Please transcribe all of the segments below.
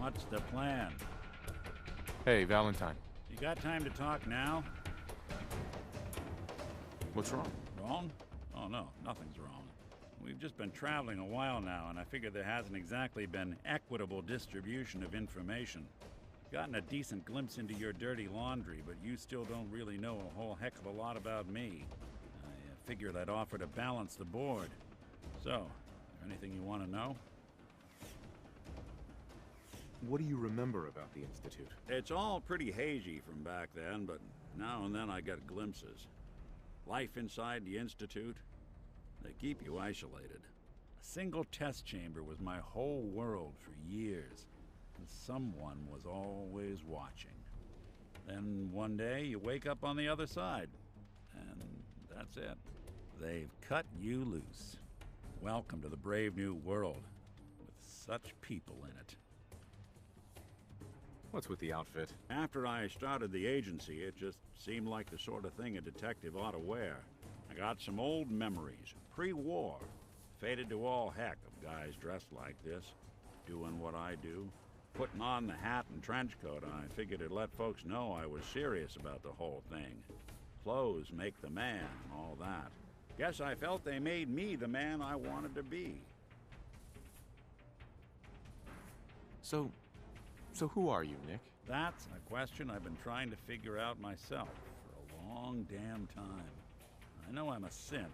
What's the plan? Hey, Valentine. You got time to talk now? What's wrong? Wrong? Oh no, nothing's wrong. We've just been traveling a while now, and I figure there hasn't exactly been equitable distribution of information. Gotten a decent glimpse into your dirty laundry, but you still don't really know a whole heck of a lot about me. I figured I'd offer to balance the board. So, anything you want to know? What do you remember about the Institute? It's all pretty hazy from back then, but now and then I get glimpses. Life inside the Institute, they keep you isolated. A single test chamber was my whole world for years, and someone was always watching. Then one day you wake up on the other side, and that's it. They've cut you loose. Welcome to the brave new world, with such people in it. What's with the outfit? After I started the agency, it just seemed like the sort of thing a detective ought to wear. I got some old memories, pre-war. Faded to all heck of guys dressed like this, doing what I do. Putting on the hat and trench coat, I figured it'd let folks know I was serious about the whole thing. Clothes make the man and all that. Guess I felt they made me the man I wanted to be. So who are you, Nick? That's a question I've been trying to figure out myself for a long damn time. I know I'm a synth,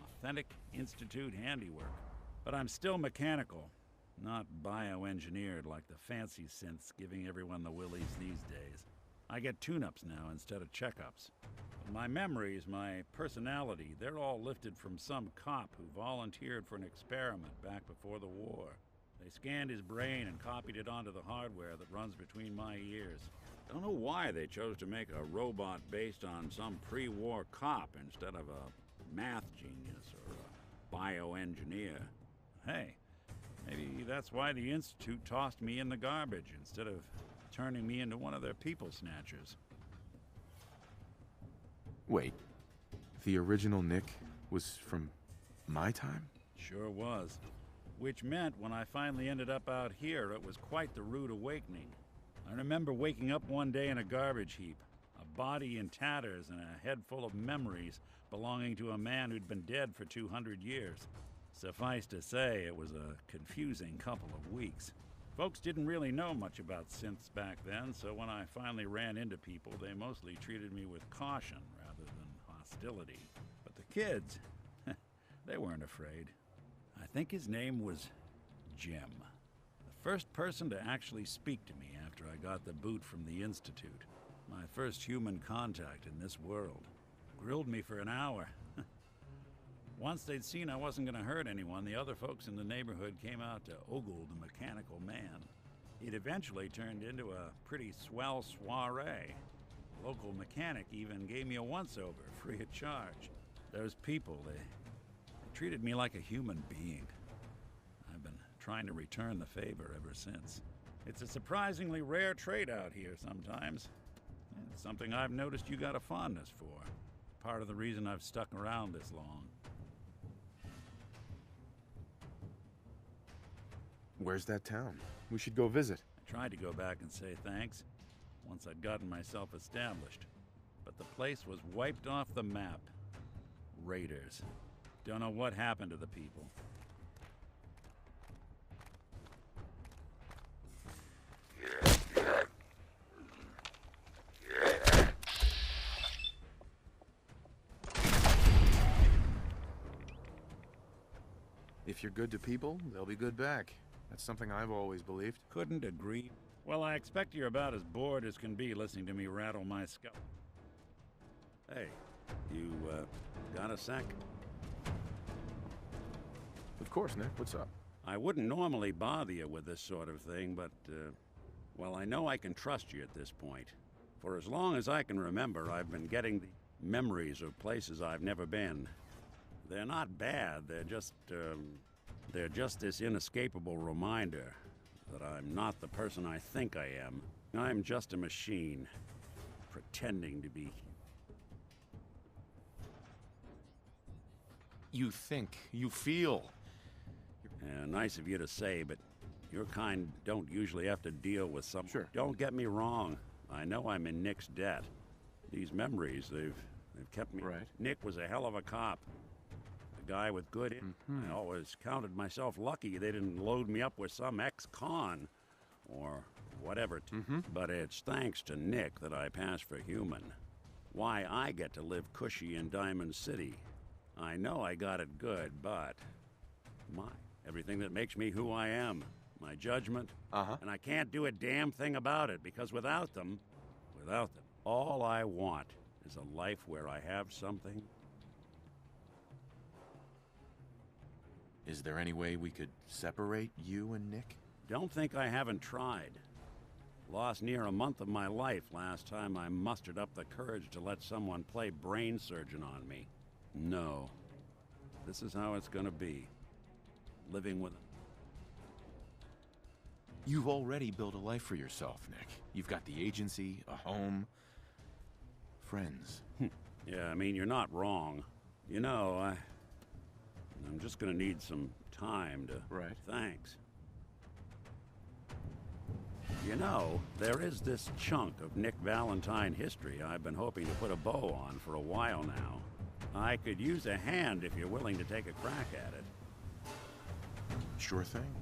authentic Institute handiwork, but I'm still mechanical, not bioengineered like the fancy synths giving everyone the willies these days. I get tune-ups now instead of checkups. But my memories, my personality, they're all lifted from some cop who volunteered for an experiment back before the war. They scanned his brain and copied it onto the hardware that runs between my ears. Don't know why they chose to make a robot based on some pre-war cop instead of a math genius or a bioengineer. Hey, maybe that's why the Institute tossed me in the garbage instead of turning me into one of their people snatchers. Wait, the original Nick was from my time? Sure was. Which meant when I finally ended up out here, it was quite the rude awakening. I remember waking up one day in a garbage heap, a body in tatters and a head full of memories belonging to a man who'd been dead for 200 years. Suffice to say, it was a confusing couple of weeks. Folks didn't really know much about synths back then, so when I finally ran into people, they mostly treated me with caution rather than hostility. But the kids, they weren't afraid. I think his name was Jim. The first person to actually speak to me after I got the boot from the Institute. My first human contact in this world. Grilled me for an hour. Once they'd seen I wasn't going to hurt anyone, the other folks in the neighborhood came out to ogle the mechanical man. It eventually turned into a pretty swell soiree. The local mechanic even gave me a once-over, free of charge. Those people, they treated me like a human being. I've been trying to return the favor ever since. It's a surprisingly rare trait out here sometimes. It's something I've noticed you got a fondness for. Part of the reason I've stuck around this long. Where's that town? We should go visit. I tried to go back and say thanks once I'd gotten myself established. But the place was wiped off the map. Raiders. Don't know what happened to the people. If you're good to people, they'll be good back. That's something I've always believed. Couldn't agree. Well, I expect you're about as bored as can be listening to me rattle my skull. Hey, you, got a sec? Of course, Nick. What's up? I wouldn't normally bother you with this sort of thing, but, well, I know I can trust you at this point. For as long as I can remember, I've been getting the memories of places I've never been. They're not bad, they're just this inescapable reminder that I'm not the person I think I am. I'm just a machine, pretending to be. You think, you feel. Nice of you to say, but Your kind don't usually have to deal with some... Sure. Don't get me wrong. I know I'm in Nick's debt. These memories, they've kept me... Right. Nick was a hell of a cop. A guy with good... I always counted myself lucky they didn't load me up with some ex-con. Or whatever. But it's thanks to Nick that I pass for human. Why I get to live cushy in Diamond City. I know I got it good, but... everything that makes me who I am. My judgment. And I can't do a damn thing about it, because without them, all I want is a life where I have something. Is there any way we could separate you and Nick? Don't think I haven't tried. Lost near a month of my life last time I mustered up the courage to let someone play brain surgeon on me. No. This is how it's gonna be. Living with... You've already built a life for yourself, Nick. You've got the agency, a home, friends. Yeah, I mean, you're not wrong. You know, I'm just gonna need some time to... Right. Thanks. You know, there is this chunk of Nick Valentine history I've been hoping to put a bow on for a while now. I could use a hand if you're willing to take a crack at it. Sure thing.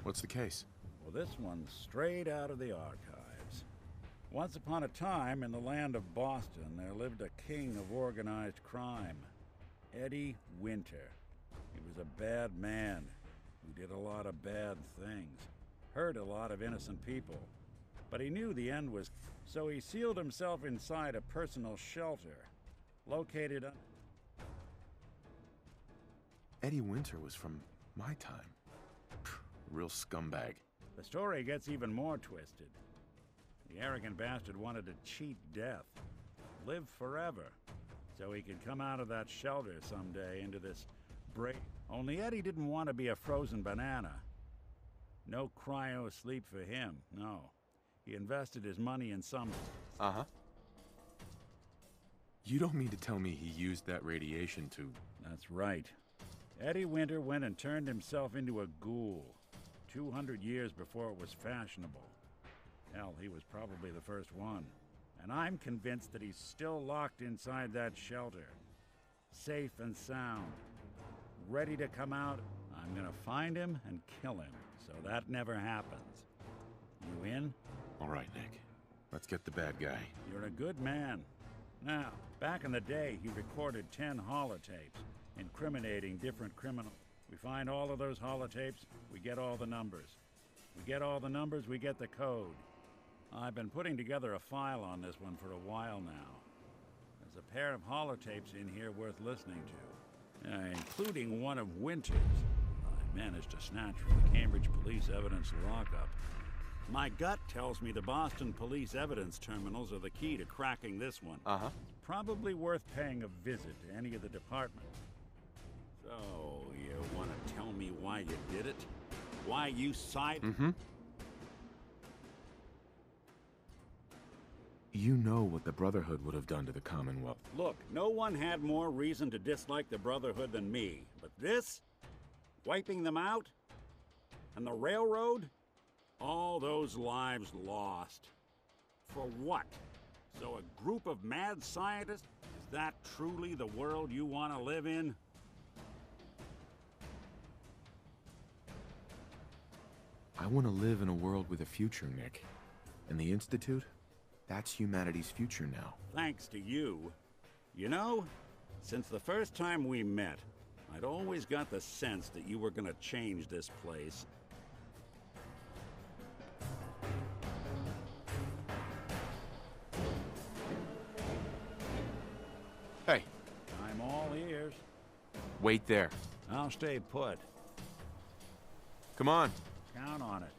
What's the case? Well, this one's straight out of the archives. Once upon a time, in the land of Boston, there lived a king of organized crime, Eddie Winter. He was a bad man who did a lot of bad things, hurt a lot of innocent people. But he knew the end was, so he sealed himself inside a personal shelter, located on... Eddie Winter was from my time. Real scumbag. The story gets even more twisted. The arrogant bastard wanted to cheat death, live forever, so he could come out of that shelter someday into this break. Only Eddie didn't want to be a frozen banana. No cryo sleep for him, no. He invested his money in some... You don't mean to tell me he used that radiation to... That's right. Eddie Winter went and turned himself into a ghoul. 200 years before it was fashionable. Hell, he was probably the first one. And I'm convinced that he's still locked inside that shelter. Safe and sound. Ready to come out. I'm gonna find him and kill him, so that never happens. You in? All right, Nick. Let's get the bad guy. You're a good man. Now, back in the day, he recorded 10 holotapes, incriminating different criminals. We find all of those holotapes, we get all the numbers. We get all the numbers, we get the code. I've been putting together a file on this one for a while now. There's a pair of holotapes in here worth listening to, including one of Winter's. I managed to snatch from the Cambridge Police Evidence lockup. My gut tells me the Boston Police Evidence terminals are the key to cracking this one. It's probably worth paying a visit to any of the departments. So, you want to tell me why you did it? Why you sided? You know what the Brotherhood would have done to the Commonwealth. Look, no one had more reason to dislike the Brotherhood than me. But this? Wiping them out? And the railroad? All those lives lost. For what? So a group of mad scientists? Is that truly the world you want to live in? I want to live in a world with a future, Nick. And the Institute? That's humanity's future now. Thanks to you. You know, since the first time we met, I'd always got the sense that you were gonna change this place. Hey. I'm all ears. Wait there. I'll stay put. Come on. Count on it.